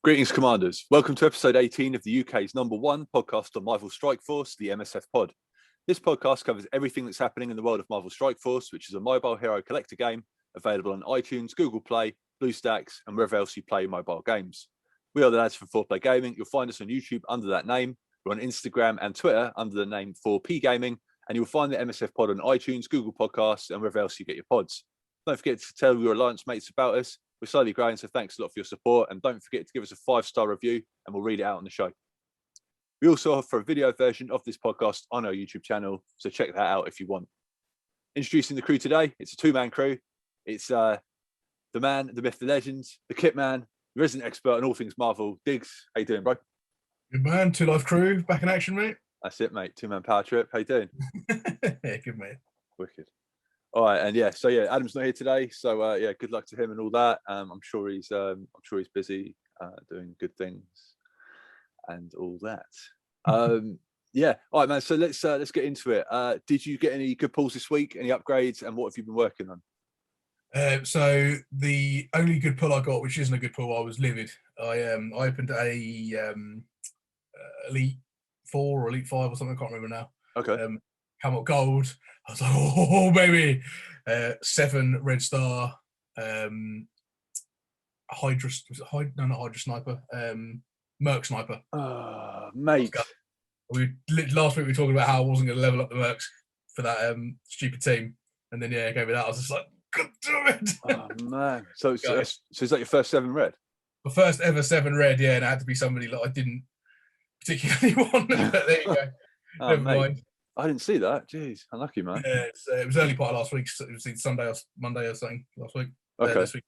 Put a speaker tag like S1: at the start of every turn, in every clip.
S1: Greetings, Commanders. Welcome to episode 18 of the UK's #1 podcast on Marvel Strike Force, the MSF POD. This podcast covers everything that's happening in the world of Marvel Strike Force, which is a mobile hero collector game available on iTunes, Google Play, BlueStacks, and wherever else you play mobile games. We are the lads from 4Play Gaming. You'll find us on YouTube under that name. We're on Instagram and Twitter under the name 4P Gaming, and you'll find the MSF POD on iTunes, Google Podcasts, and wherever else you get your pods. Don't forget to tell your alliance mates about us. We're slowly growing, so thanks a lot for your support. And don't forget to give us a 5-star review and we'll read it out on the show. We also offer a video version of this podcast on our YouTube channel, so check that out if you want. Introducing the crew today, it's a 2-man crew. It's the man, the myth, the legend, the kit man, the resident expert on all things Marvel, Digz. How you doing, bro?
S2: Good man, 2 Life crew, back in action, mate.
S1: That's it, mate. 2-man power trip. How you doing?
S2: Yeah, good, mate.
S1: Wicked. All right, and Adam's not here today, so good luck to him and all that. I'm sure he's busy doing good things and all that. All right, man. So let's get into it. Did you get any good pulls this week? Any upgrades? And what have you been working on?
S2: So the only good pull I got, which isn't a good pull, I was livid. I opened a Elite 4 or Elite 5 or something. I can't remember now.
S1: Okay.
S2: Come up gold. I was like, oh baby, 7 red star, Hydra sniper, Merc sniper.
S1: Mate.
S2: Last week we were talking about how I wasn't going to level up the Mercs for that stupid team, and then I gave me that. I was just like, God damn it!
S1: Oh man. So is that your first 7 red?
S2: My first ever 7 red, and it had to be somebody that I didn't particularly want. But there you go. Never mind.
S1: I didn't see that. Jeez, unlucky, man.
S2: Yeah, it was early part of last week. So it was Sunday or Monday or something last week.
S1: Okay.
S2: This week.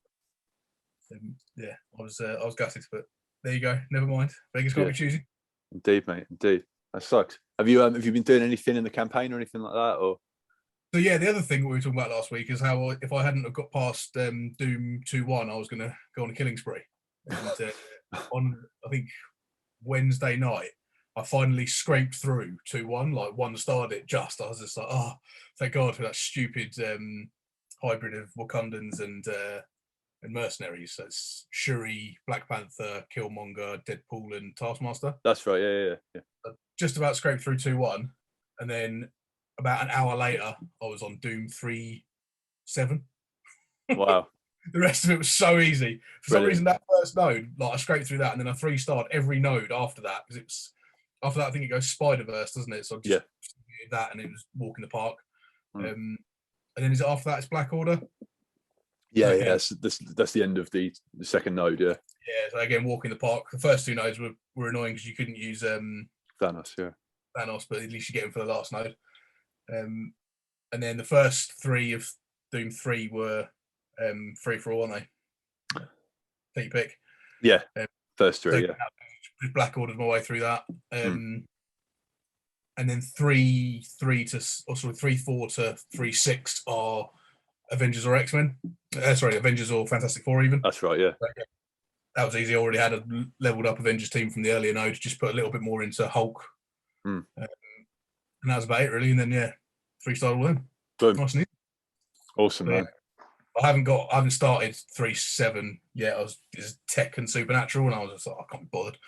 S2: I was gutted, but there you go. Never mind. Vegas can't be choosy.
S1: Indeed, mate. Indeed. That sucks. Have you been doing anything in the campaign or anything like that, or?
S2: So yeah, the other thing we were talking about last week is how if I hadn't have got past Doom 2-1, I was going to go on a killing spree. And, on I think Wednesday night, I finally scraped through 2-1, like 1-starred it just. I was just like, oh, thank God for that stupid hybrid of Wakandans and mercenaries. So it's Shuri, Black Panther, Killmonger, Deadpool, and Taskmaster.
S1: That's right, yeah.
S2: I just about scraped through 2-1, and then about an hour later, I was on Doom 3-7.
S1: Wow.
S2: The rest of it was so easy. For some reason, that first node, like I scraped through that, and then I 3-starred every node after that, because it's after that, I think it goes Spider-Verse, doesn't it? So I just did that, and it was Walk in the Park. And then is it after that? It's Black Order.
S1: Yeah, that's the end of the second node. Yeah.
S2: Yeah. So again, Walk in the Park. The first 2 nodes were annoying because you couldn't use
S1: Thanos. Yeah.
S2: Thanos, but at least you get him for the last node. And then the first 3 of Doom 3 were free for all, weren't they? Take your pick.
S1: Yeah. First 3.
S2: So Black Ordered my way through that, and then 3-4 to 3-6 are Avengers or X-Men. Avengers or Fantastic Four even.
S1: That's right, yeah.
S2: That was easy. I already had a leveled up Avengers team from the earlier node. Just put a little bit more into Hulk, and that was about it really. And then 3-star all in.
S1: Boom.
S2: Nice and easy.
S1: Awesome, man.
S2: I haven't started 3-7 yet. I was just Tech and Supernatural, and I was just like, I can't be bothered.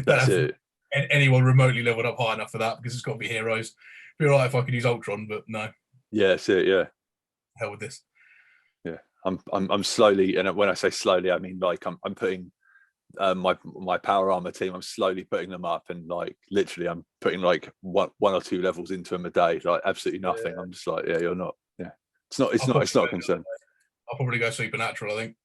S1: That's it.
S2: Anyone remotely leveled up high enough for that, because it's got to be heroes. It'd be all right if I could use Ultron, but no.
S1: Yeah, that's it. Yeah.
S2: Hell with this.
S1: Yeah, I'm slowly, and when I say slowly, I mean like I'm putting my power armor team. I'm slowly putting them up, and like literally, I'm putting like one or 2 levels into them a day. Like absolutely nothing. Yeah. I'm just like, you're not. Yeah. It's not a concern.
S2: I'll probably go Supernatural, I think.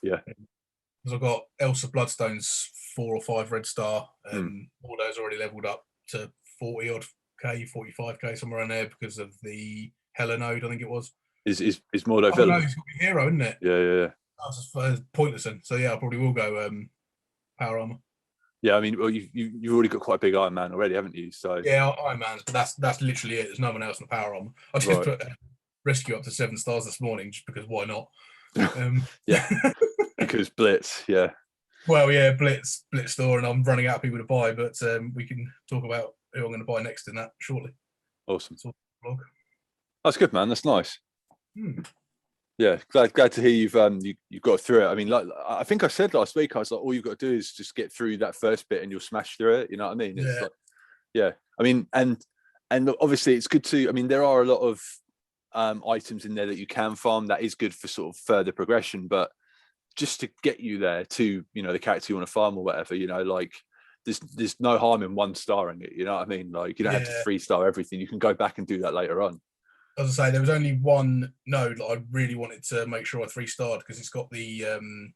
S1: Yeah.
S2: Because I've got Elsa Bloodstone's 4 or 5 red star, and all those already leveled up to 40 odd K, 45K, somewhere around there because of the Hela node, I think it was.
S1: Is Mordo villain?
S2: No, he's got to be hero, isn't it?
S1: Yeah.
S2: That's just pointless then. So I probably will go power armor.
S1: Yeah, I mean, well, you've already got quite a big Iron Man already, haven't you? So
S2: yeah, Iron Man's, but that's literally it. There's no one else in the power armor. I just put Rescue up to 7 stars this morning just because why not?
S1: Yeah, because Blitz. Yeah.
S2: Well, yeah, Blitz store, and I'm running out of people to buy, but we can talk about who I'm going to buy next in that shortly.
S1: Awesome. That's good, man. That's nice. Yeah, glad to hear you've got through it. I mean, like I think I said last week, I was like, all you've got to do is just get through that first bit and you'll smash through it. You know what I mean? It's
S2: Yeah,
S1: like, yeah. I mean, and obviously it's good to. I mean, there are a lot of items in there that you can farm. That is good for sort of further progression, but just to get you there to the character you want to farm or whatever. Like there's no harm in 1-starring it. You know what I mean? Like you don't have to
S2: yeah.
S1: 3-star everything. You can go back and do that later on.
S2: As I say, there was only one node that I really wanted to make sure I 3-starred because it's got the I can't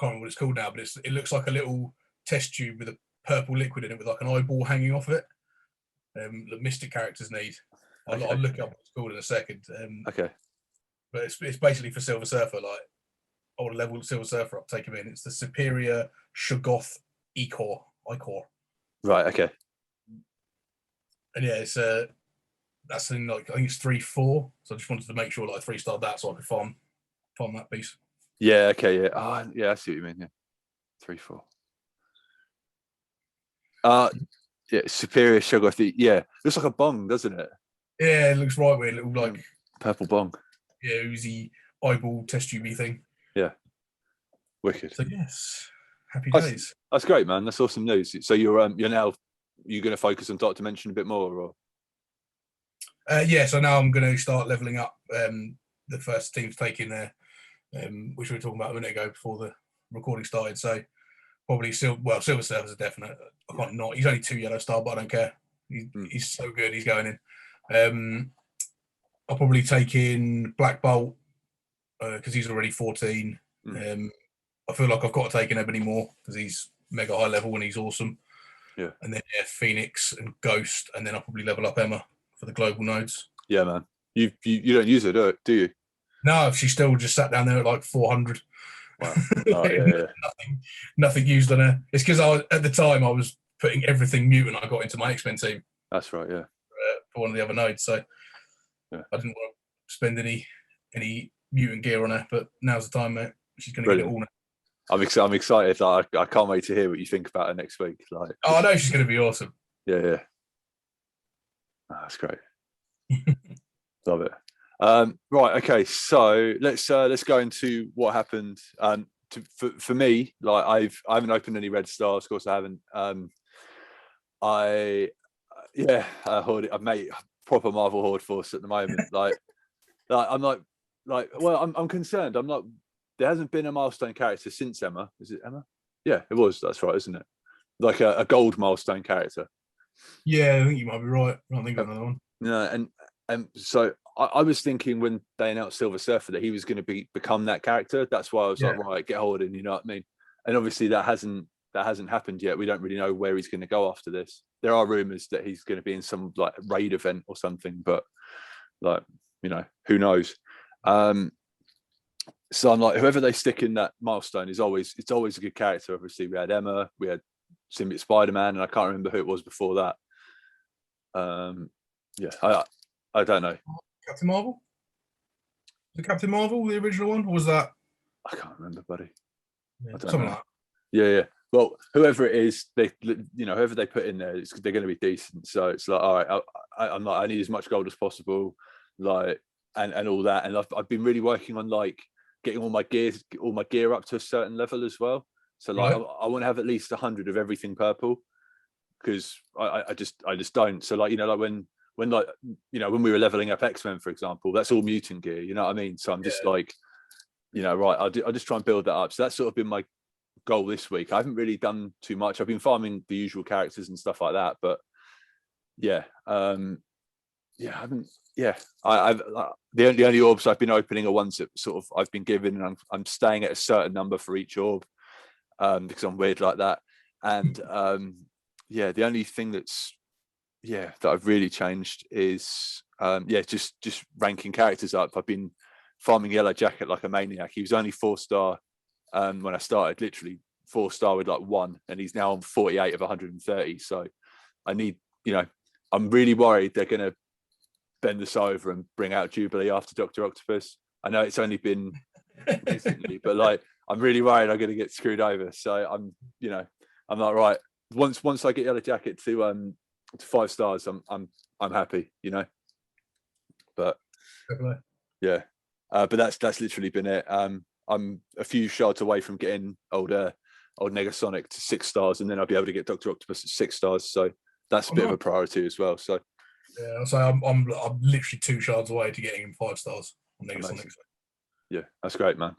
S2: remember what it's called now, but it looks like a little test tube with a purple liquid in it with like an eyeball hanging off it. The mystic characters need. I'll look up what it's called in a second.
S1: Okay.
S2: But it's basically for Silver Surfer. Like I want to level Silver Surfer up, take him in. It's the Superior Shoggoth Icor.
S1: Right. Okay.
S2: And yeah, it's that's in like I think it's 3-4. So I just wanted to make sure like I 3-starred that so I could farm that piece.
S1: Yeah. Okay. Yeah. Oh, yeah. I see what you mean. Yeah. 3-4. Yeah. Superior sugar. Yeah. Looks like a bong, doesn't it?
S2: Yeah, it looks right weird. Little like
S1: purple bong.
S2: Yeah, oozy eyeball test tubey thing.
S1: Yeah. Wicked.
S2: So yes, happy days.
S1: That's great, man. That's awesome news. So you're now going to focus on Dark Dimension a bit more, or?
S2: Yeah. So now I'm going to start leveling up. The first team's taking there, which we were talking about a minute ago before the recording started. So probably Silver Surfer's a definite. I can't not. He's only 2 yellow star, but I don't care. He's so good. He's going in. I'll probably take in Black Bolt because he's already 14. I feel like I've got to take in Ebony more because he's mega high level and he's awesome.
S1: Yeah.
S2: And then Phoenix and Ghost, and then I'll probably level up Emma for the global nodes.
S1: Yeah, man. You don't use it, do you?
S2: No, she's still just sat down there at like 400.
S1: Wow. Oh, yeah.
S2: Nothing used on her. It's because at the time I was putting everything mutant I got into my X-Men team.
S1: That's right. Yeah.
S2: For one of the other nodes, so I didn't want to spend any mutant gear on her. But now's the time, mate. She's going to get it all now. I'm
S1: excited. Like, I can't wait to hear what you think about her next week. Like,
S2: I know she's going to be awesome.
S1: Yeah. Oh, that's great. Love it. Right. Okay. So let's go into what happened. For me, like I haven't opened any red stars. Of course, I haven't. I've made proper Marvel Horde force at the moment. I'm concerned. I'm not. There hasn't been a milestone character since Emma. Is it Emma? Yeah, it was. That's right, isn't it? Like a gold milestone character.
S2: Yeah, I think you might be right. I don't think of another one.
S1: No, and so I was thinking when they announced Silver Surfer that he was going to become that character. That's why I was like, right, get hold in. You know what I mean? And obviously that hasn't happened yet. We don't really know where he's going to go after this. There are rumors that he's going to be in some like raid event or something, but like who knows? So I'm like, whoever they stick in that milestone it's always a good character. Obviously, we had Emma, we had Symbiote Spider-Man, and I can't remember who it was before that. I don't know.
S2: Captain Marvel? Was it Captain Marvel, the original one? Or was that?
S1: I can't remember, buddy.
S2: Yeah, something like that.
S1: Yeah. Well, whoever it is, whoever they put in there, they're going to be decent. So it's like, all right, I need as much gold as possible, like, and all that. And I've been really working on like getting all my gear up to a certain level as well. So like, I want to have at least 100 of everything purple because I just don't. So like, like when we were leveling up X-Men, for example, that's all mutant gear. You know what I mean? So I'm just like, right. I'll just try and build that up. So that's sort of been my goal this week. I haven't really done too much. I've been farming the usual characters and stuff like that, but I haven't. I've the only orbs I've been opening are ones that sort of I've been given, and I'm staying at a certain number for each orb because I'm weird like that. And the only thing that I've really changed is just ranking characters up. I've been farming Yellow Jacket like a maniac. He was only 4-star when I started, literally 4-star with like 1, and he's now on 48 of 130. So I need, I'm really worried they're going to bend this over and bring out Jubilee after Dr. Octopus. I know it's only been recently, but like I'm really worried I'm going to get screwed over. So I'm not right. Once I get Yellow Jacket to 5 stars, I'm happy, But yeah. But that's literally been it. I'm a few shards away from getting old Negasonic to 6 stars, and then I'll be able to get Dr. Octopus at 6 stars. So that's a bit of a priority as well. So
S2: yeah, so I'm literally 2 shards away to getting him 5 stars on Negasonic.
S1: Yeah, that's great, man.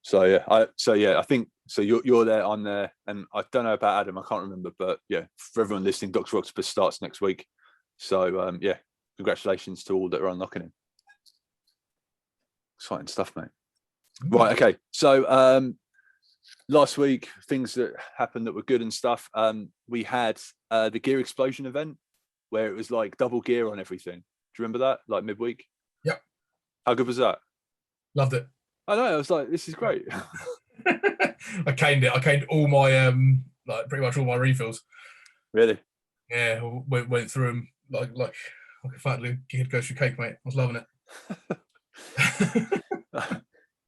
S1: So I think so. You're there, I'm there, and I don't know about Adam. I can't remember, but yeah, for everyone listening, Dr. Octopus starts next week. So yeah, congratulations to all that are unlocking him. Exciting stuff, mate. Right, okay. So last week, things that happened that were good and stuff. We had the gear explosion event where it was like double gear on everything. Do you remember that? Like midweek?
S2: Yep.
S1: How good was that?
S2: Loved it.
S1: I know. I was like, this is great.
S2: I caned it. I caned all my like pretty much all my refills.
S1: Really?
S2: Yeah, went through them like a fat little kid goes through cake, mate. I was loving it.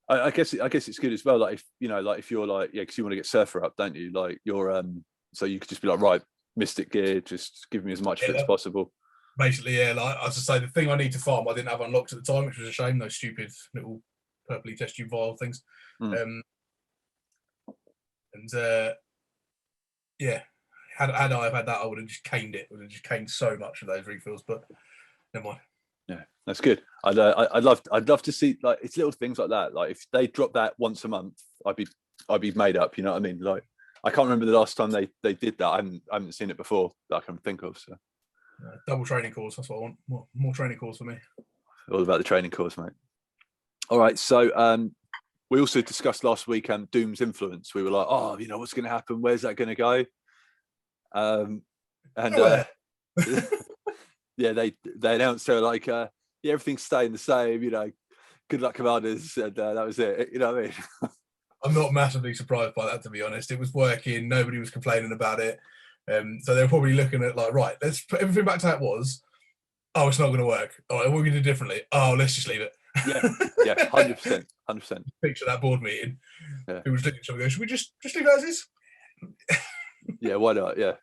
S1: I guess it's good as well. Like if you're like, yeah, because you want to get surfer up, don't you? Like you're so you could just be like, right, mystic gear, just give me as much of it as possible.
S2: Basically, yeah. Like as I say, the thing I need to farm, I didn't have unlocked at the time, which was a shame. Those stupid little purpley test tube vial things. Yeah, had I have had that, I would have just caned it. Would have just caned so much of those refills, but never mind.
S1: Yeah, that's good. I'd love to see, like, it's little things like that. Like if they drop that once a month, I'd be made up. You know what I mean? Like I can't remember the last time they did that. I haven't seen it before that I can think of. So
S2: double training course. That's what I want. More training course for me.
S1: All about the training course, mate. All right, so we also discussed last week Doom's influence. We were like, oh, what's going to happen? Where's that going to go? Yeah, they announced they were like, yeah, everything's staying the same. Good luck, commanders, and that was it. You know what I mean?
S2: I'm not massively surprised by that, to be honest. It was working. Nobody was complaining about it. So they're probably looking at like, right, let's put everything back to how it was. Oh, it's not going to work. All right, what are we going to do differently? Oh, let's just leave it.
S1: Yeah, 100%.
S2: Picture that board meeting.
S1: Yeah.
S2: People just looking at each other and go, should we just leave it as is?
S1: Yeah, why not? Yeah,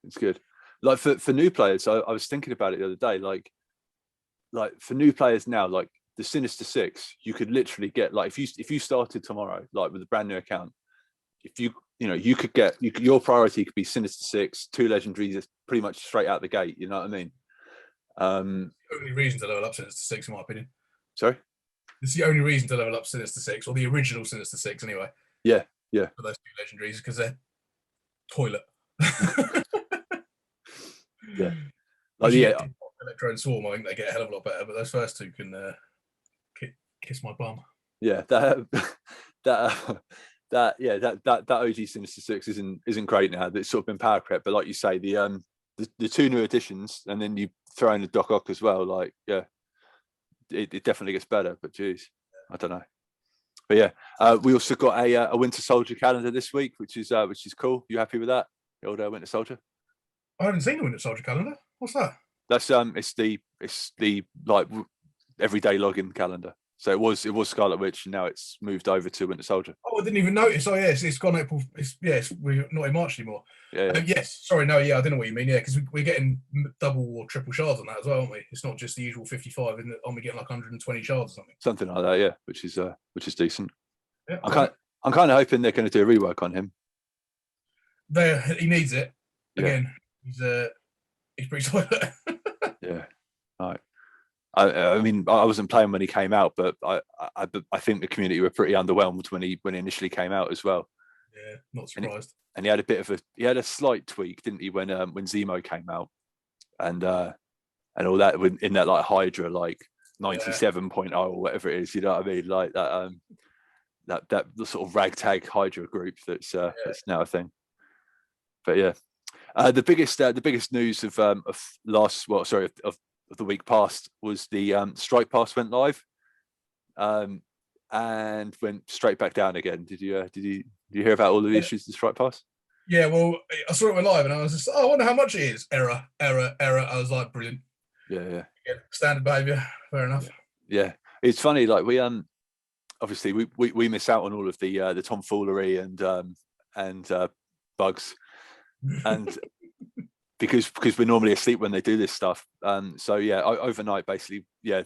S1: it's good. Like for new players, I was thinking about it the other day. Like for new players now, like the Sinister Six, you could literally get, like, if you started tomorrow, like with a brand new account, if you could get your priority could be Sinister Six, 2 legendaries, pretty much straight out the gate. You know what I mean?
S2: The only reason to level up Sinister Six, in my opinion.
S1: Sorry?
S2: It's the only reason to level up Sinister Six, or the original Sinister Six, anyway.
S1: Yeah.
S2: For those 2 legendaries, because they're toilet.
S1: Yeah.
S2: Like, Electro and Swarm, I think they get a hell of a lot better, but those first 2 can kiss my bum. Yeah,
S1: that OG Sinister Six isn't great now. It's sort of been power crept, but like you say, the 2 new additions, and then you throw in the Doc Ock as well. Like, yeah, it definitely gets better. But geez, I don't know. But yeah, we also got a Winter Soldier calendar this week, which is cool. You happy with that? The old Winter Soldier.
S2: I haven't seen the Winter Soldier calendar. What's that?
S1: That's it's the like everyday login calendar. So it was Scarlet Witch, and now it's moved over to Winter Soldier.
S2: Oh, I didn't even notice. Oh, yeah, it's gone April. We're not in March anymore.
S1: Yeah.
S2: Yes, sorry, no, yeah, I don't know what you mean. Yeah, because we're getting double or triple shards on that as well, aren't we? It's not just the usual 55, isn't it? Aren't we getting like 120 shards or something?
S1: Something like that, yeah, which is decent.
S2: Yeah,
S1: I'm kind of hoping they're going to do a rework on him.
S2: He needs it. Again, he's pretty toilet.
S1: Yeah, right. I mean, I wasn't playing when he came out, but I think the community were pretty underwhelmed when he initially came out as well.
S2: Yeah, not surprised.
S1: And he had a slight tweak, didn't he, when Zemo came out, and all that in that like Hydra like 97.0 or whatever it is, you know what I mean, like that that the sort of ragtag Hydra group that's now a thing. But yeah, the biggest news of the week past was the Strike Pass went live, and went straight back down again. Did you hear about all of the issues with Strike Pass?
S2: Yeah, well, I saw it went live, and I was just, I wonder how much it is. Error. I was like, brilliant.
S1: Yeah.
S2: Standard behaviour. Fair enough.
S1: Yeah, it's funny. Like we obviously we miss out on all of the tomfoolery and bugs, and because we're normally asleep when they do this stuff. So yeah, overnight basically, yeah,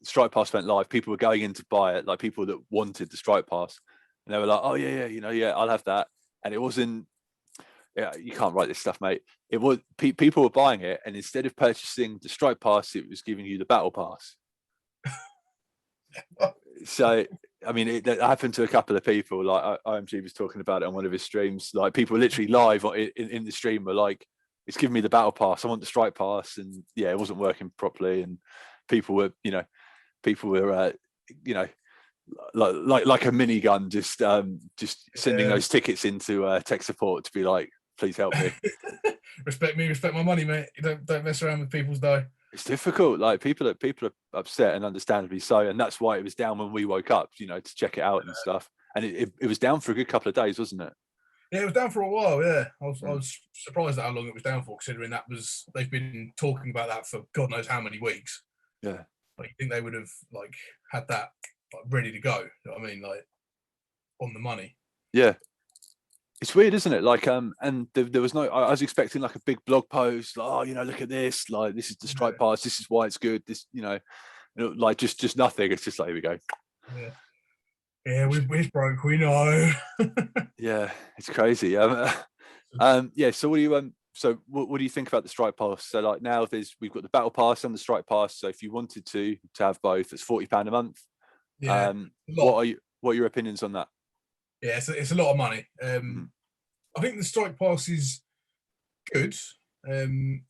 S1: Strike Pass went live, people were going in to buy it, like people that wanted the Strike Pass, and they were like, oh yeah, I'll have that. And it wasn't, yeah, you can't write this stuff, mate. It was people were buying it, and instead of purchasing the Strike Pass, it was giving you the Battle Pass. So I mean, it happened to a couple of people. Like IMG was talking about it on one of his streams. Like people literally live in the stream were like, "It's giving me the Battle Pass. I want the Strike Pass," and yeah, it wasn't working properly. And people were, like a minigun, just sending those tickets into tech support to be like, "Please help me."
S2: Respect me, respect my money, mate. You don't mess around with people's dough.
S1: It's difficult. Like people are upset, and understandably so, and that's why it was down when we woke up, to check it out and stuff. And it was down for a good couple of days, wasn't it?
S2: Yeah, it was down for a while. Yeah, I was surprised at how long it was down for, considering they've been talking about that for God knows how many weeks.
S1: Yeah,
S2: like you think they would have had that ready to go. You know what I mean, like on the money.
S1: Yeah. It's weird, isn't it? Like, and there was no. I was expecting like a big blog post, like, oh, look at this, like this is the Strike Pass, this is why it's good. This, like just nothing. It's just like, here we go.
S2: Yeah, we're broke. We know.
S1: Yeah, it's crazy. Yeah. So what do you think about the Strike Pass? So like now we've got the Battle Pass and the Strike Pass. So if you wanted to have both, it's £40 a month.
S2: Yeah.
S1: What are your opinions on that?
S2: Yeah, it's a lot of money. I think the Strike Pass is good. From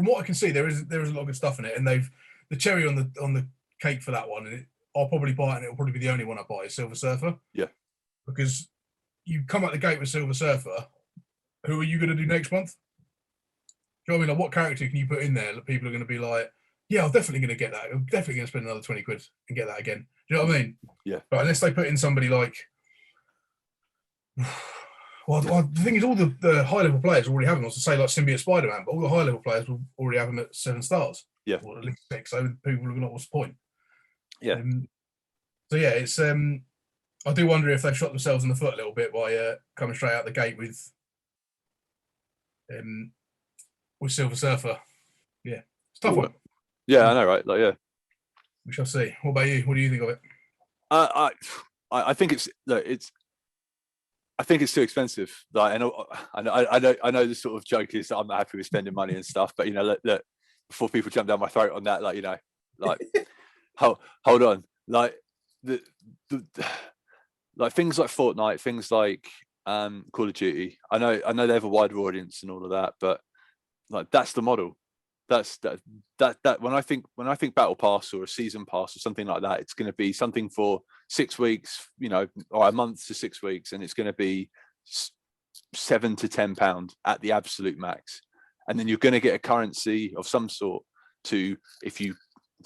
S2: what I can see, there is a lot of good stuff in it, and the cherry on the cake for that one. And I'll probably buy it, and it'll probably be the only one I buy is Silver Surfer.
S1: Yeah,
S2: because you come out the gate with Silver Surfer. Who are you going to do next month? Do you know what I mean? Like, what character can you put in there that people are going to be like, yeah, I'm definitely going to get that. I'm definitely going to spend another 20 quid and get that again. Do you know what I mean?
S1: Yeah.
S2: But unless they put in somebody like, well, the thing is, all the high level players already have them. I was to say like Symbiote Spider-Man, but all the high level players will already have them at 7 stars.
S1: Yeah.
S2: Or at least 6. So people are going to, what's the point?
S1: Yeah.
S2: So yeah, it's I do wonder if they've shot themselves in the foot a little bit by coming straight out the gate with Silver Surfer. Yeah, it's a tough one.
S1: Yeah, I know, right? Like, yeah.
S2: We shall see. What about you? What do you think of it?
S1: I think it's I think it's too expensive. Like, I know the sort of joke is that I'm not happy with spending money and stuff, but look, before people jump down my throat on that, hold on, like the like things like Fortnite, things like Call of Duty. I know they have a wider audience and all of that, but like that's the model. That's that when I think Battle Pass or a season pass or something like that, it's going to be something for 6 weeks, or a month to 6 weeks, and it's going to be £7 to £10 at the absolute max. And then you're going to get a currency of some sort to, if you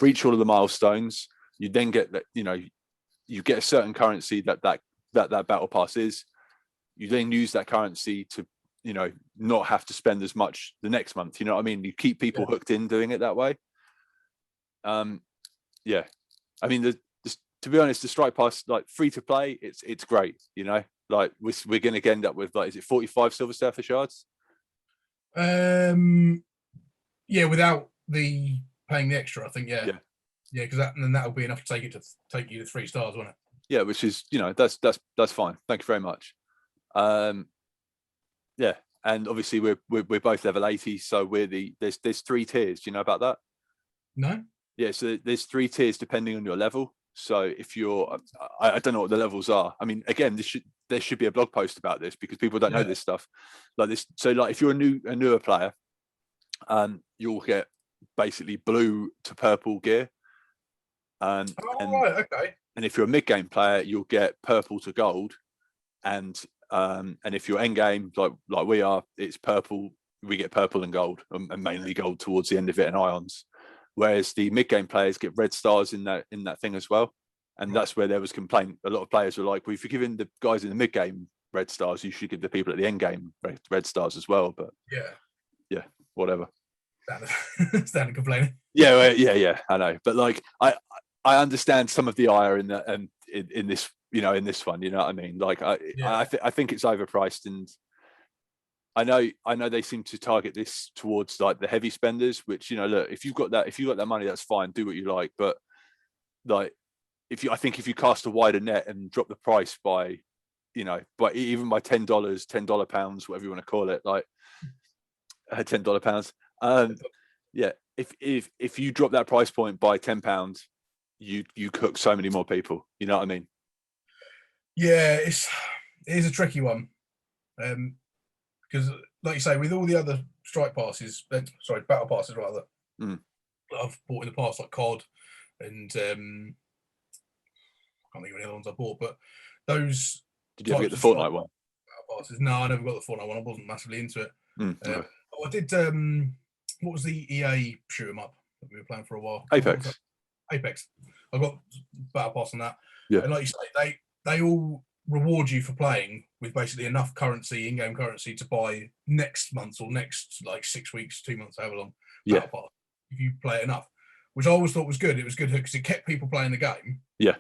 S1: reach all of the milestones, you then get that, you get a certain currency that Battle Pass is. You then use that currency to not have to spend as much the next month. You know what I mean? You keep people hooked in doing it that way. Yeah. I mean, to be honest, the Strike Pass, like free to play, it's great. Like we're going to end up with is it 45 Silver Surfer shards?
S2: Yeah, without the paying the extra, I think. Yeah, because that'll be enough to take you to 3 stars, won't it?
S1: Yeah, which is that's fine. Thank you very much. Yeah, and obviously we're both level 80, so there's 3 tiers. Do you know about that?
S2: No.
S1: Yeah, so there's 3 tiers depending on your level. So if you're, I don't know what the levels are. I mean, again, there should be a blog post about this because people don't know this stuff like this. So like if you're a newer player, you'll get basically blue to purple gear.
S2: Right, okay.
S1: And if you're a mid-game player, you'll get purple to gold, and if you're end game like we are, it's purple. We get purple and gold, and mainly gold towards the end of it, and ions. Whereas the mid-game players get red stars in that thing as well, and that's where there was complaint. A lot of players were like, "Well, if you're giving the guys in the mid-game red stars, you should give the people at the end game red stars as well." But yeah, whatever.
S2: Standard complaining.
S1: Yeah, I know, but like I understand some of the ire in that in this in this one. You know what I mean? Like I think it's overpriced, and I know they seem to target this towards like the heavy spenders, which, you know, look, if you've got that money, that's fine, do what you like. But like, I think if you cast a wider net and drop the price by, you know, by even by $10 pounds, whatever you want to call it, like $10 pounds. Yeah, if you drop that price point by £10, you cook so many more people. You know what I mean?
S2: Yeah, it is a tricky one. Because, like you say, with all the other battle passes rather, that I've bought in the past, like COD and I can't think of any other ones I bought, but those.
S1: Did you ever get the Fortnite one?
S2: Battle passes. No, I never got the Fortnite one. I wasn't massively into it.
S1: Okay.
S2: I did. What was the EA shoot 'em up that we were playing for a while?
S1: Apex.
S2: I got battle pass on that.
S1: Yeah.
S2: And like you say, they all reward you for playing with basically enough currency, in-game currency, to buy next month or next like 6 weeks, 2 months, however long.
S1: Yeah.
S2: Battle pass, if you play it enough, which I always thought was good. It was good because it kept people playing the game.
S1: Yeah.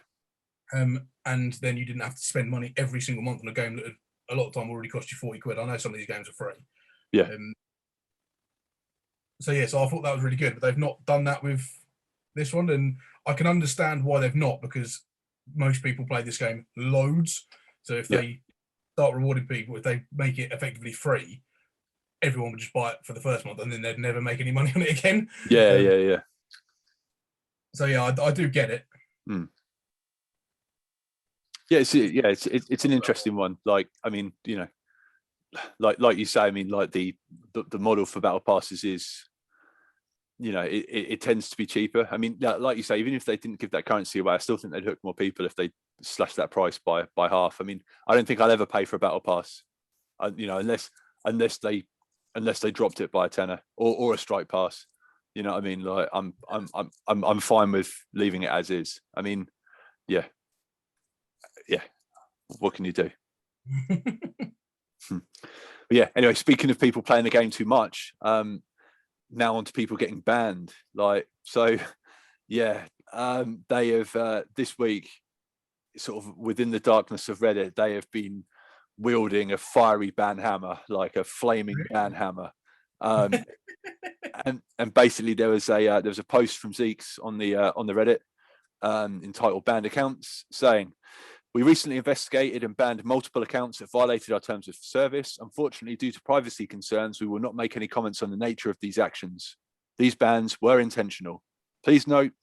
S2: And then you didn't have to spend money every single month on a game that had, a lot of time already cost you 40 quid. I know some of these games are free.
S1: Yeah.
S2: So I thought that was really good, but they've not done that with this one, and I can understand why they've not, because most people play this game loads. So if they start rewarding people, if they make it effectively free, everyone would just buy it for the first month, and then they'd never make any money on it again.
S1: Yeah.
S2: So I do get it.
S1: Yeah, it's an interesting one. Like, I mean, you know, like you say, I mean, like the model for battle passes is, you know, it tends to be cheaper. I mean, like you say, even if they didn't give that currency away, I still think they'd hook more people if they slash that price by half. I mean, I don't think I'll ever pay for a battle pass, you know, unless they dropped it by a tenner or a strike pass. You know what I mean? Like, I'm fine with leaving it as is. I mean, yeah. What can you do? But yeah. Anyway, speaking of people playing the game too much, now on to people getting banned. Like, so, yeah, they have this week, sort of within the darkness of Reddit, they have been wielding a fiery ban hammer, like a flaming ban hammer. And basically there was a post from Zeke's on the Reddit entitled "Banned Accounts," saying, "We recently investigated and banned multiple accounts that violated our terms of service. Unfortunately, due to privacy concerns, we will not make any comments on the nature of these actions. These bans were intentional. Please note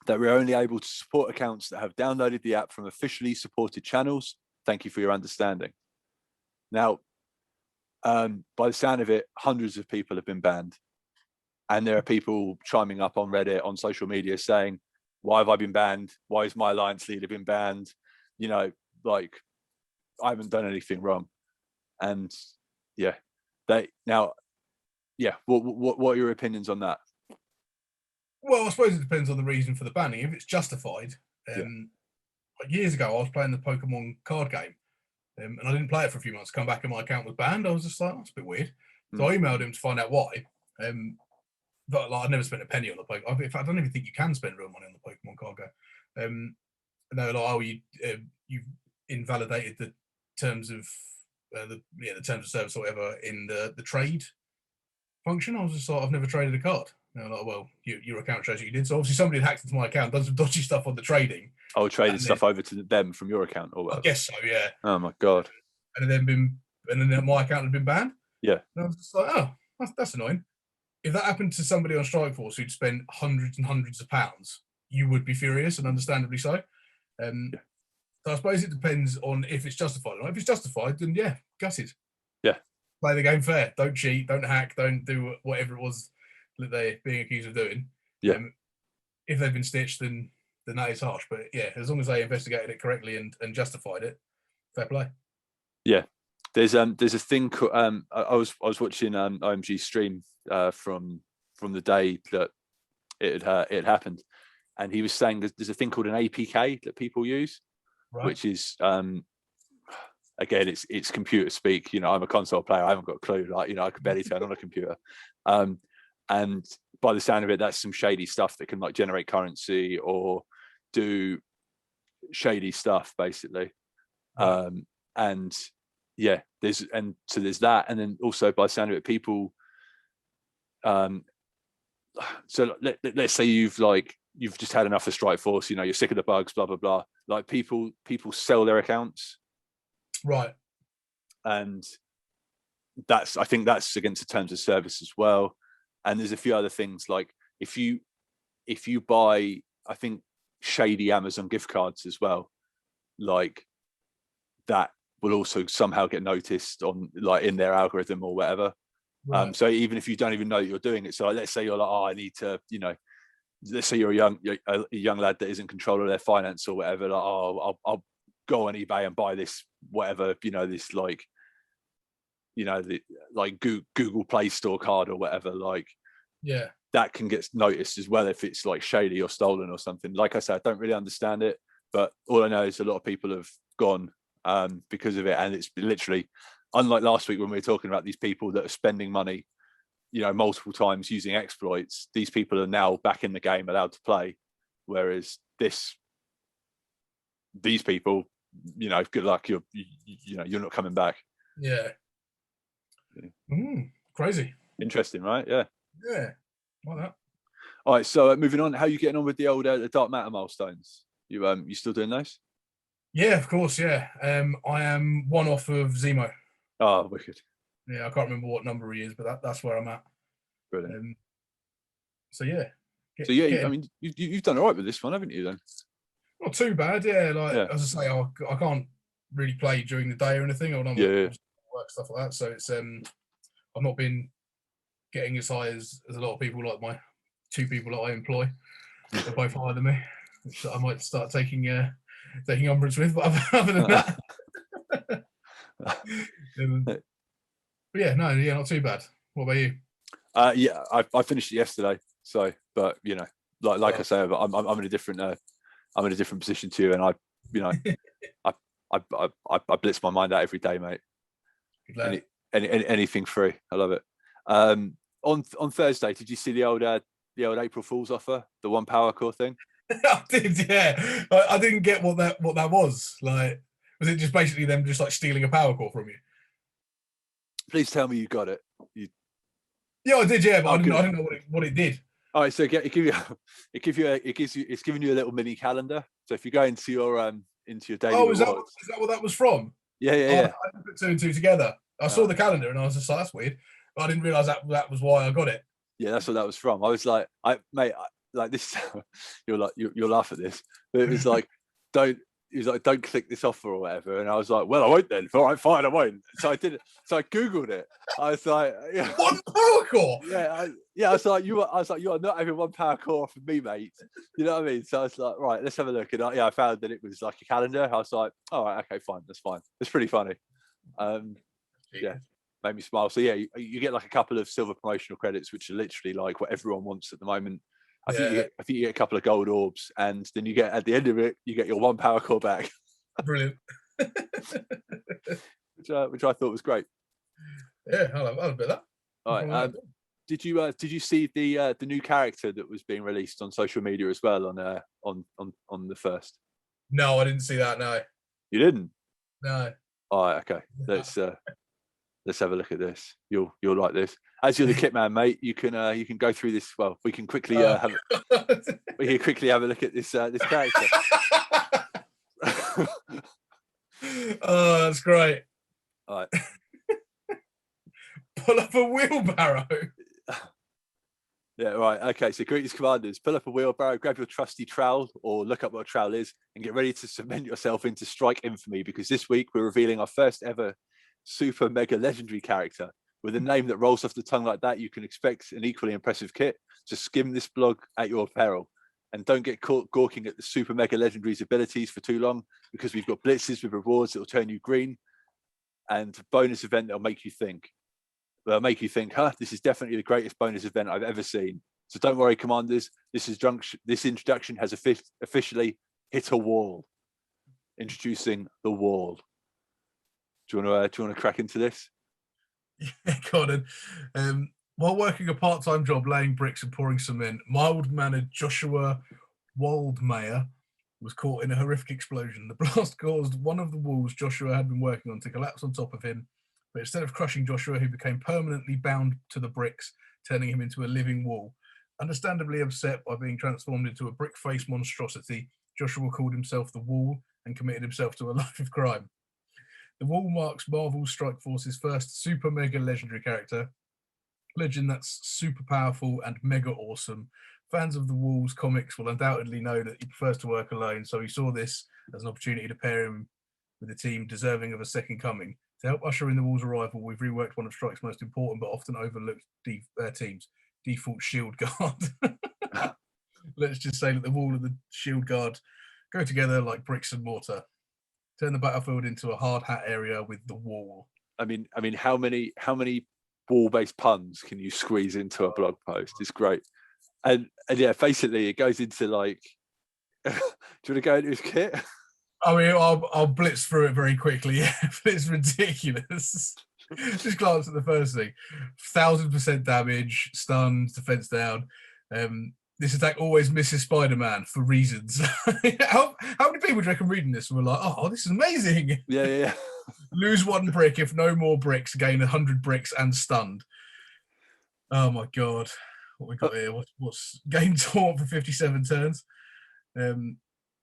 S1: that we're only able to support accounts that have downloaded the app from officially supported channels. Thank you for your understanding." Now, by the sound of it, hundreds of people have been banned. And there are people chiming up on Reddit, on social media, saying, "Why have I been banned? Why has my alliance leader been banned? You know, like, I haven't done anything wrong." And yeah, what are your opinions on that?
S2: Well, I suppose it depends on the reason for the banning. If it's justified, like years ago, I was playing the Pokemon card game, and I didn't play it for a few months. Come back and my account was banned. I was just like, that's a bit weird. So I emailed him to find out why. But like, I'd never spent a penny on the Pokemon. In fact, I don't even think you can spend real money on the Pokemon card game. And they were like, "Oh, you've invalidated the terms of the terms of service or whatever in the trade function." I was just like, "I've never traded a card." And they were like, "Well, your account shows you did." So obviously somebody had hacked into my account, done some dodgy stuff on the trading.
S1: Oh, traded stuff over to them from your account or whatever.
S2: I guess so, yeah.
S1: Oh my god.
S2: And then my account had been banned.
S1: Yeah.
S2: And I was just like, "Oh, that's annoying." If that happened to somebody on Strikeforce who'd spent hundreds and hundreds of pounds, you would be furious, and understandably so. So I suppose it depends on if it's justified or not. If it's justified, then yeah, gutted.
S1: Yeah.
S2: Play the game fair. Don't cheat. Don't hack. Don't do whatever it was that they're being accused of doing.
S1: Yeah.
S2: If they've been stitched, then that is harsh. But yeah, as long as they investigated it correctly and justified it, fair play.
S1: Yeah. There's a thing. I was watching OMG stream from the day that it had happened, and he was saying there's a thing called an APK that people use, right, which is again, it's computer speak. You know, I'm a console player. I haven't got a clue. Like, you know, I can barely turn on a computer. And by the sound of it, that's some shady stuff that can like generate currency or do shady stuff, basically. And yeah, there's that, and then also by the sound of it, people. So let's say you've just had enough of Strikeforce. You know, you're sick of the bugs, blah blah blah. Like people sell their accounts,
S2: right?
S1: And I think that's against the terms of service as well. And there's a few other things, like if you buy, I think, shady Amazon gift cards as well, like that will also somehow get noticed on, like, in their algorithm or whatever. Right. So even if you don't even know that you're doing it, so like, let's say you're like, oh, I need to, you know, let's say you're a young lad that isn't in control of their finance or whatever, like, oh, I'll go on eBay and buy this, whatever, you know, this, like, you know, the like Google Play Store card or whatever, like,
S2: yeah,
S1: that can get noticed as well if it's like shady or stolen or something. Like I said, I don't really understand it, but all I know is a lot of people have gone because of it, and it's literally, unlike last week when we were talking about these people that are spending money, you know, multiple times using exploits, these people are now back in the game, allowed to play, whereas these people, you know, good luck, you're not coming back.
S2: Yeah. Crazy.
S1: Interesting, right? Yeah.
S2: Yeah. Like that.
S1: All right, so moving on, how are you getting on with the old the Dark Matter milestones? You still doing those?
S2: Yeah, of course. Yeah. I am one off of Zemo.
S1: Oh, wicked.
S2: Yeah, I can't remember what number he is, but that's where I'm at.
S1: Brilliant.
S2: So yeah.
S1: I mean, you've done all right with this one, haven't you? Then.
S2: Not too bad. Yeah. Like, as I say, I can't really play during the day or anything. I've done work, stuff like that. So it's I've not been getting as high as a lot of people, like my two people that I employ. They're both higher than me, which I might start taking umbrage with. But other than that, but yeah, not too bad. What about you?
S1: Yeah, I finished it yesterday. So, but you know, like I say, I'm in a different position to you, and I blitz my mind out every day, mate. Anything free, I love it. On Thursday, did you see the old April Fool's offer, the one power core thing?
S2: I did, yeah. I didn't get what that was. Like, was it just basically them just like stealing a power core from you?
S1: Please tell me you got it.
S2: Yeah, I did, yeah, but I didn't know what it did.
S1: All right, so it's giving you a little mini calendar. So if you go into your daily rewards,
S2: is that what that was from?
S1: Yeah.
S2: I didn't put two and two together. I saw the calendar and I was just like, that's weird. But I didn't realise that was why I got it.
S1: Yeah, that's what that was from. I was like, like this. You'll laugh at this, but it was like, don't click this offer or whatever. And I was like, well, I won't then. All right, fine, I won't. So I did it. So I googled it. I was like,
S2: one power core.
S1: I was like, you are not having one power core from me, mate. You know what I mean? So I was like, right, let's have a look. And I found that it was like a calendar. I was like, all right, okay, fine, that's fine. It's pretty funny. Yeah, made me smile. So yeah, you get like a couple of silver promotional credits, which are literally like what everyone wants at the moment. I think you get a couple of gold orbs, and then you get, at the end of it, you get your one power core back.
S2: Brilliant.
S1: which I thought was great.
S2: Yeah, I'll have a bit of that.
S1: All right. Did you see the new character that was being released on social media as well on the first?
S2: No, I didn't see that. No.
S1: You didn't?
S2: No.
S1: All right. Okay. Let's have a look at this. You'll like this. As you're the kit man, mate, you can go through this. Well, we can quickly have a look at this character.
S2: Oh, that's great.
S1: All right.
S2: Pull up a wheelbarrow.
S1: Yeah, right. Okay, so greetings, commanders. Pull up a wheelbarrow, grab your trusty trowel, or look up what a trowel is, and get ready to cement yourself into Strike infamy, because this week we're revealing our first ever super mega legendary character. With a name that rolls off the tongue like that, you can expect an equally impressive kit. So skim this blog at your peril. And don't get caught gawking at the super mega legendary's abilities for too long, because we've got blitzes with rewards that will turn you green, and a bonus event that'll make you think. They'll make you think, this is definitely the greatest bonus event I've ever seen. So don't worry, commanders. This introduction has officially hit a wall. Introducing the wall. Do you want to crack into this?
S2: Yeah, Gordon. While working a part-time job laying bricks and pouring cement, mild-mannered Joshua Waldmeyer was caught in a horrific explosion. The blast caused one of the walls Joshua had been working on to collapse on top of him, but instead of crushing Joshua, he became permanently bound to the bricks, turning him into a living wall. Understandably upset by being transformed into a brick-faced monstrosity, Joshua called himself the Wall and committed himself to a life of crime. The Wall marks Marvel Strike Force's first super mega legendary character, legend that's super powerful and mega awesome. Fans of the Wall's comics will undoubtedly know that he prefers to work alone, so he saw this as an opportunity to pair him with a team deserving of a second coming. To help usher in the Wall's arrival, we've reworked one of Strike's most important but often overlooked teams, Default Shield Guard. Let's just say that the Wall and the Shield Guard go together like bricks and mortar. Turn the battlefield into a hard hat area with the Wall.
S1: I mean, how many wall-based puns can you squeeze into a blog post? It's great. And yeah, basically it goes into like, do you want to go into his kit?
S2: I mean, I'll blitz through it very quickly. Yeah, but it's ridiculous. Just glance at the first thing. 1000% damage, stunned, defense down. This attack always misses Spider-Man for reasons. How many people do you reckon reading this were like, oh, this is amazing?
S1: Yeah.
S2: Lose 1 brick if no more bricks, gain 100 bricks and stunned. Oh my god. What we got here? What's gain taunt for 57 turns?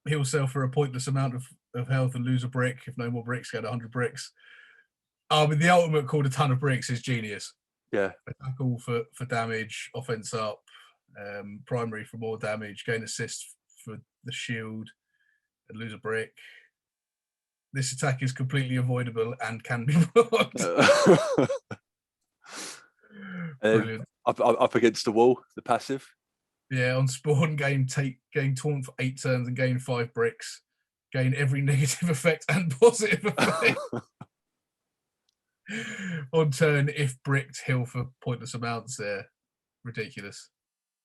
S2: Heal self for a pointless amount of health and lose a brick. If no more bricks, get 100 bricks. I mean, the ultimate called a ton of bricks is genius.
S1: Yeah.
S2: Attack all for damage, offense up, primary for more damage, gain assist for the shield, and lose a brick. This attack is completely avoidable and can be blocked. Brilliant.
S1: Up against the wall, the passive.
S2: Yeah, on spawn, gain taunt for 8 turns and gain 5 bricks. Gain every negative effect and positive effect. On turn, if bricked, heal for pointless amounts there. Ridiculous.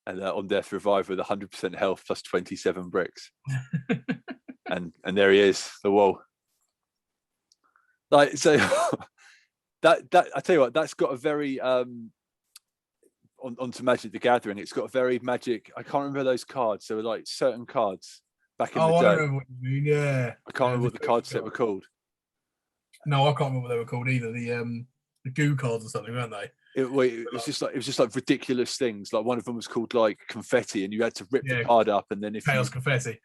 S1: And on death, revive with 100% health plus 27 bricks. and there he is, the wall. Like, so that I tell you what, that's got a very onto Magic the Gathering, it's got a very Magic. I can't remember those cards. There were like certain cards back in the day.
S2: I remember what you mean. Yeah,
S1: I can't remember what the card set were called.
S2: No, I can't remember what they were called either. The goo cards or something, weren't they?
S1: It was just like ridiculous things. Like one of them was called like confetti, and you had to rip the card up, and then if chaos confetti,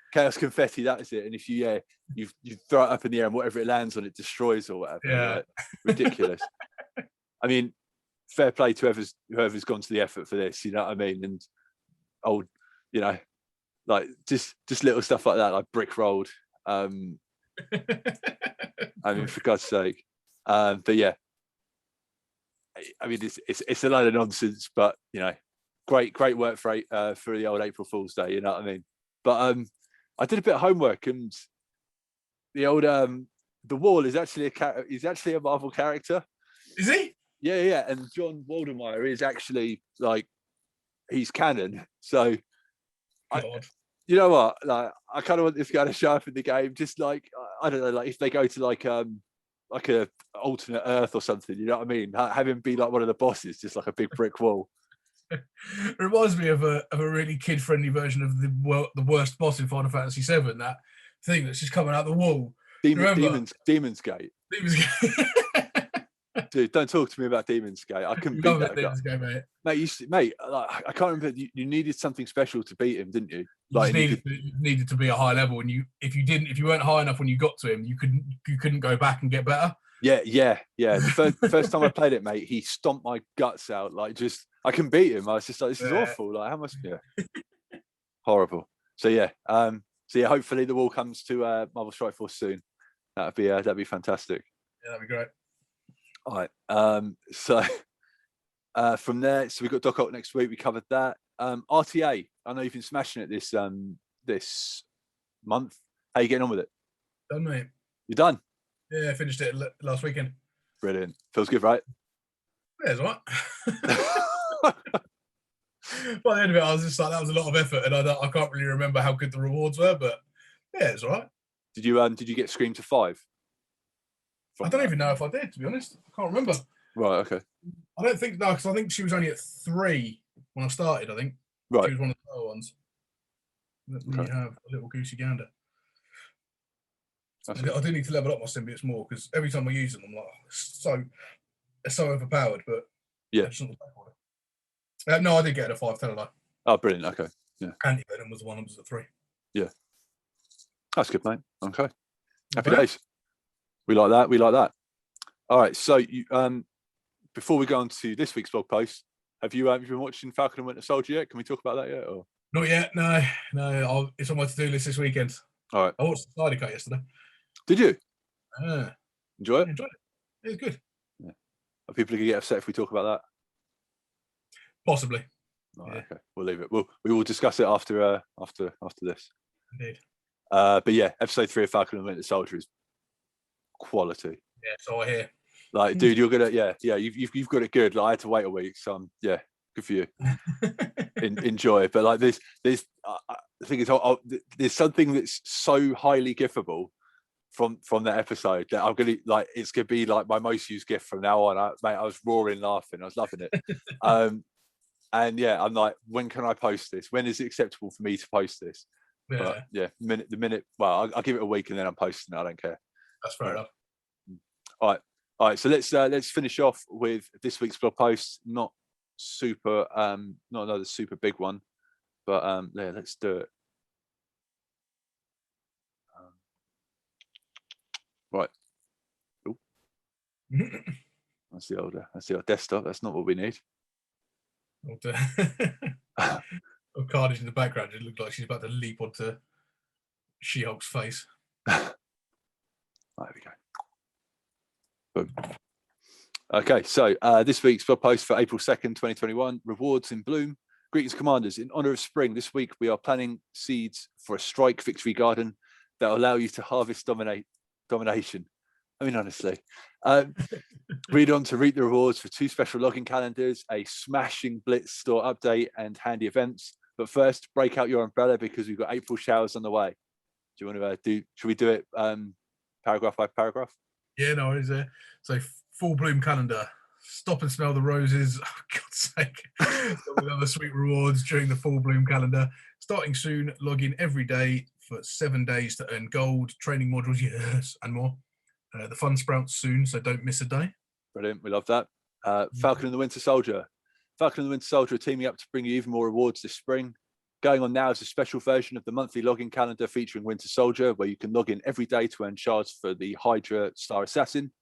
S1: that is it. And if you throw it up in the air, and whatever it lands on, it destroys or whatever.
S2: Yeah,
S1: like, ridiculous. I mean, fair play to whoever's gone to the effort for this. You know what I mean? And old, like just little stuff like that, like brick rolled. I mean, for God's sake. But yeah, I mean, it's a load of nonsense, but great work for the old April Fool's Day. You know what I mean? But I did a bit of homework, and the old the Wall is actually a Marvel character.
S2: Is he?
S1: Yeah, and John Waldemeyer is actually like he's canon. So, you know what? Like, I kind of want this guy to show up in the game. Just like I don't know, like if they go to like a alternate Earth or something, you know what I mean? Have him be like one of the bosses, just like a big brick wall.
S2: It reminds me of a really kid-friendly version of the worst boss in Final Fantasy VII. That thing that's just coming out the wall.
S1: Demon's Gate.
S2: Demon's Gate.
S1: Dude, don't talk to me about Demon's Gate. I couldn't beat that guy. Mate, like, I can't remember. You needed something special to beat him, didn't you? Like,
S2: you needed to be a high level, and if you weren't high enough when you got to him, you couldn't go back and get better.
S1: Yeah. The first time I played it, mate, he stomped my guts out. Like, just I couldn't beat him. I was just like, this is awful. Like, how much? Yeah, horrible. So yeah, hopefully the Wall comes to Marvel Strike Force soon. That'd be fantastic.
S2: Yeah, that'd be great.
S1: All right. So from there, so we got Doc Ock next week. We covered that. RTA. I know you've been smashing it this month. How you getting on with it?
S2: Done, mate.
S1: You done?
S2: Yeah, I finished it last weekend.
S1: Brilliant. Feels good, right?
S2: Yeah, it's all right. By the end of it, I was just like, that was a lot of effort, and I can't really remember how good the rewards were, but yeah, it's all right.
S1: Did you get Scream to 5?
S2: I don't even know if I did, to be honest. I can't remember.
S1: Right, okay.
S2: I don't think, no, because I think she was only at 3 when I started, I think.
S1: Right.
S2: She was one of the lower ones. Let me have a little goosey gander. I do need to level up my symbiotes more, because every time I use them, I'm like, it's so overpowered. But
S1: Yeah.
S2: No, I did get a 5 Tellar.
S1: Oh, brilliant. Okay. Yeah.
S2: Anti-venom was the one that was at 3.
S1: Yeah. That's good, mate. Okay. Happy days. We like that. We like that. All right. So, you, before we go on to this week's blog post, have you been watching Falcon and Winter Soldier yet? Can we talk about that yet? Or?
S2: Not yet. No. It's on my to-do list this weekend.
S1: All right.
S2: I watched the Snyder Cut yesterday.
S1: Did you?
S2: Enjoy it? Enjoyed it. It was good.
S1: Yeah. Are people going to get upset if we talk about that?
S2: Possibly.
S1: Right, yeah. Okay, we'll leave it. We will discuss it after this.
S2: Indeed.
S1: But yeah, episode 3 of Falcon and Winter Soldier is quality.
S2: Yeah, so I hear.
S1: Like, dude, you're gonna you've got it good. Like, I had to wait a week, so yeah, good for you. Enjoy it. But like this, the thing is, there's something that's so highly gifable from that episode that I'm gonna like. It's gonna be like my most used gift from now on. I was roaring laughing. I was loving it. And yeah, I'm like, when can I post this? When is it acceptable for me to post this?
S2: Yeah.
S1: But yeah, the minute. Well, I'll give it a week and then I'm posting it. I don't care.
S2: That's fair enough.
S1: All right. So let's finish off with this week's blog post. Not another super big one, but yeah, let's do it. Right. Ooh. That's the old desktop. That's not what we need.
S2: Carnage in the background. It looked like she's about to leap onto She-Hulk's face.
S1: There we go. Boom. Okay, so this week's blog post for April 2nd, 2021, rewards in bloom. Greetings, Commanders. In honor of spring, this week we are planting seeds for a strike victory garden that will allow you to harvest domination. I mean, honestly. Read on to reap the rewards for 2 special login calendars, a smashing Blitz store update, and handy events. But first, break out your umbrella because we've got April showers on the way. Do you want to should we do it paragraph by paragraph?
S2: Yeah, no, it's so full bloom calendar. Stop and smell the roses. Oh, God's sake. With other sweet rewards during the full bloom calendar. Starting soon, log in every day for 7 days to earn gold, training modules, yes, and more. The fun sprouts soon, so don't miss a day.
S1: Brilliant. We love that. Falcon and the Winter Soldier. Falcon and the Winter Soldier are teaming up to bring you even more rewards this spring. Going on now is a special version of the monthly login calendar featuring Winter Soldier, where you can log in every day to earn shards for the Hydra Star Assassin.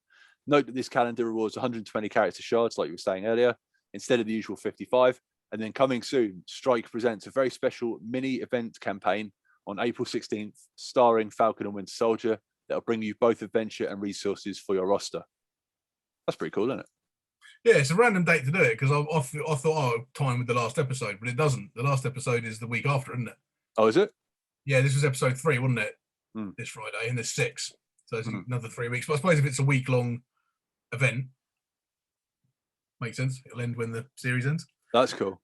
S1: Note that this calendar rewards 120 character shards, like you were saying earlier, instead of the usual 55. And then coming soon, Strike presents a very special mini event campaign on April 16th, starring Falcon and Winter Soldier, that'll bring you both adventure and resources for your roster. That's pretty cool, isn't it?
S2: Yeah, it's a random date to do it, because I thought, time with the last episode, but it doesn't. The last episode is the week after, isn't it?
S1: Oh, is it?
S2: Yeah, this was episode 3, wasn't it? This Friday, and there's 6. So it's another 3 weeks. But I suppose if it's a week-long event, makes sense. It'll end when the series ends.
S1: That's cool.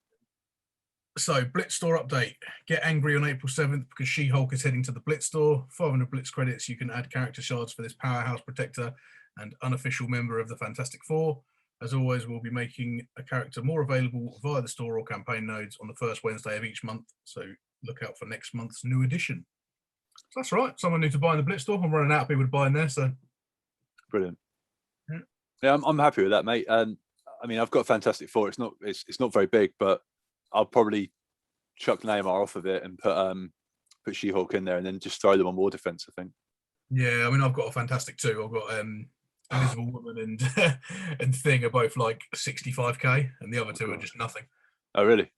S2: So, Blitz store update. Get angry on April 7th because She-Hulk is heading to the Blitz store. 500 Blitz credits. You can add character shards for this powerhouse protector and unofficial member of the Fantastic Four. As always, we'll be making a character more available via the store or campaign nodes on the first Wednesday of each month. So, look out for next month's new edition. So that's right. Someone new to buy in the Blitz store. I'm running out of people to buy in there. So,
S1: brilliant. Yeah, I'm happy with that, mate. I mean, I've got Fantastic Four. It's not very big, but I'll probably chuck Neymar off of it and put She-Hulk in there, and then just throw them on War Defense, I think.
S2: Yeah, I mean, I've got a Fantastic 2. I've got Invisible Woman and Thing are both like 65k, and the other 2 are just nothing.
S1: Oh, really?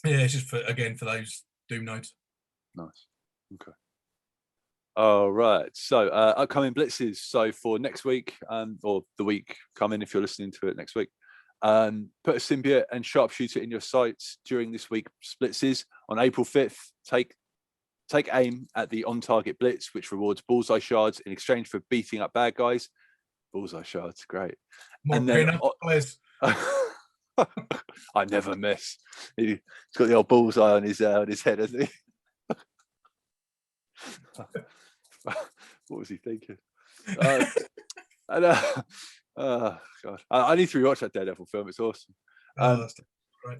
S2: Yeah, it's just for those Doom nodes.
S1: Nice. Okay. All right. So upcoming blitzes. So for next week, or the week coming, if you're listening to it next week, put a symbiote and sharpshooter in your sights during this week's blitzes. On April 5th, take aim at the on-target blitz, which rewards bullseye shards in exchange for beating up bad guys. Bullseye shards, great.
S2: More
S1: and then
S2: players.
S1: I never miss. He's got the old bullseye on his head, hasn't he? What was he thinking? Oh God, I need to rewatch that Daredevil film. It's awesome.
S2: That's right.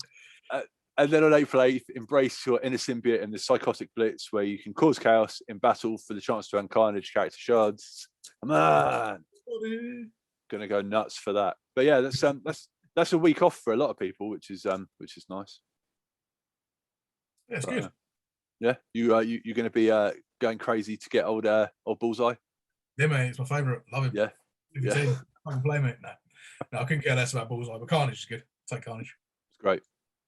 S1: And then on April 8th, embrace your inner symbiote in the psychotic blitz, where you can cause chaos in battle for the chance to earn carnage character shards. Man, gonna go nuts for that. But yeah, that's a week off for a lot of people, which is nice.
S2: Yeah, it's good.
S1: Yeah, you're gonna be going crazy to get old Bullseye.
S2: Yeah, mate, it's my favourite. Love him.
S1: Yeah,
S2: yeah. I can play, mate. No, I couldn't care less about Bullseye, but Carnage is good. Take Carnage.
S1: It's great.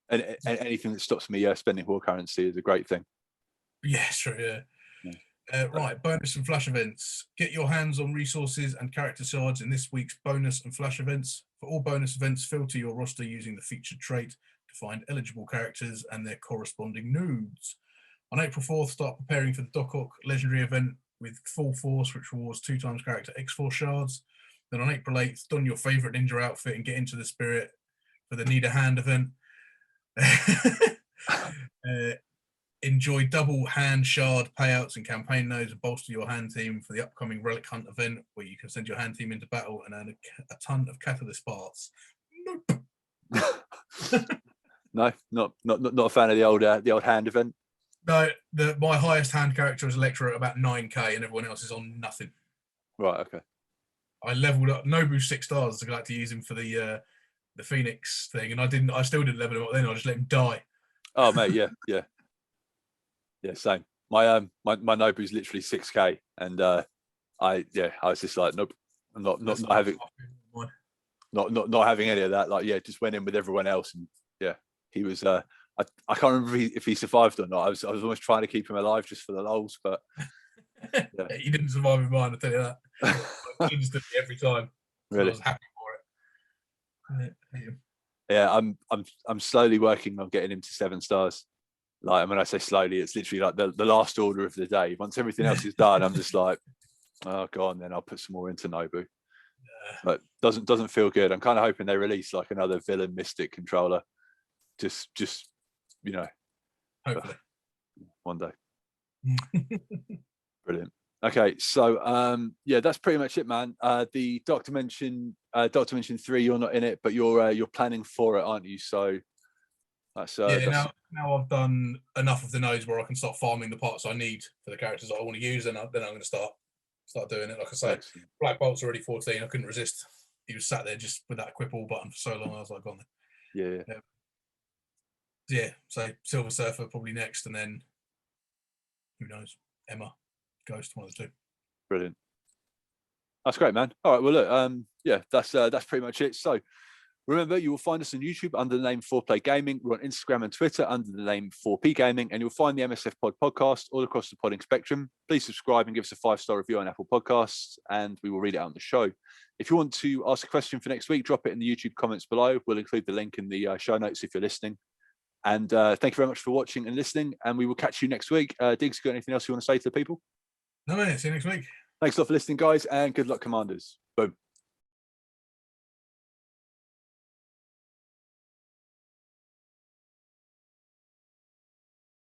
S1: And anything that stops me spending war currency is a great thing.
S2: Yeah, true. Yeah. Right, bonus and flash events. Get your hands on resources and character shards in this week's bonus and flash events. For all bonus events, filter your roster using the featured trait to find eligible characters and their corresponding nudes. On April 4th, start preparing for the Doc Ock legendary event with Full Force, which rewards 2x character X4 shards. Then on April 8th, don your favourite ninja outfit and get into the spirit for the Need a Hand event. Enjoy double hand shard payouts and campaign nodes and bolster your hand team for the upcoming Relic Hunt event, where you can send your hand team into battle and earn a ton of catalyst parts. Nope.
S1: No, not a fan of the old hand event.
S2: No, my highest hand character is Electra at about 9k, and everyone else is on nothing.
S1: Right. Okay.
S2: I leveled up Nobu 6 stars. I like to use him for the Phoenix thing, and I still didn't level him up then. I just let him die.
S1: Oh mate, yeah, same. My Nobu's literally 6k, and I was just like, nope, I'm not having not having any of that. Like, yeah, just went in with everyone else, and yeah, he was. I can't remember if he survived or not. I was almost trying to keep him alive just for the lols, but
S2: yeah. He didn't survive in mine. I tell you that. Instantly every time. So really? I was happy for it.
S1: Yeah, I'm slowly working on getting him to 7 stars. Like, when I say slowly, it's literally like the last order of the day. Once everything else is done, I'm just like, oh, go on, then I'll put some more into Nobu. Yeah. But doesn't feel good. I'm kind of hoping they release like another villain mystic controller. Just
S2: hopefully
S1: one day. Brilliant. Okay, so that's pretty much it, man. The Doctor Dimension 3, you're not in it, but you're planning for it, aren't you? So that's
S2: now I've done enough of the nodes where I can start farming the parts I need for the characters I want to use, and then I'm going to start doing it. Like I say, excellent. Black Bolt's already 14. I couldn't resist. He was sat there just with that equip all button for so long. I was like, on there. Yeah. So Silver Surfer probably next, and then who knows? Emma, Ghost, one of the two.
S1: Brilliant. That's great, man. All right. Well, look, that's pretty much it. So remember, you will find us on YouTube under the name 4Play Gaming. We're on Instagram and Twitter under the name 4P Gaming, and you'll find the MSF Pod podcast all across the podding spectrum. Please subscribe and give us a 5-star review on Apple Podcasts, and we will read it out on the show. If you want to ask a question for next week, drop it in the YouTube comments below. We'll include the link in the show notes if you're listening. And thank you very much for watching and listening, and we will catch you next week. Digz, got anything else you want to say to the people?
S2: No, man. See you next week.
S1: Thanks a lot for listening, guys, and good luck, Commanders. Boom.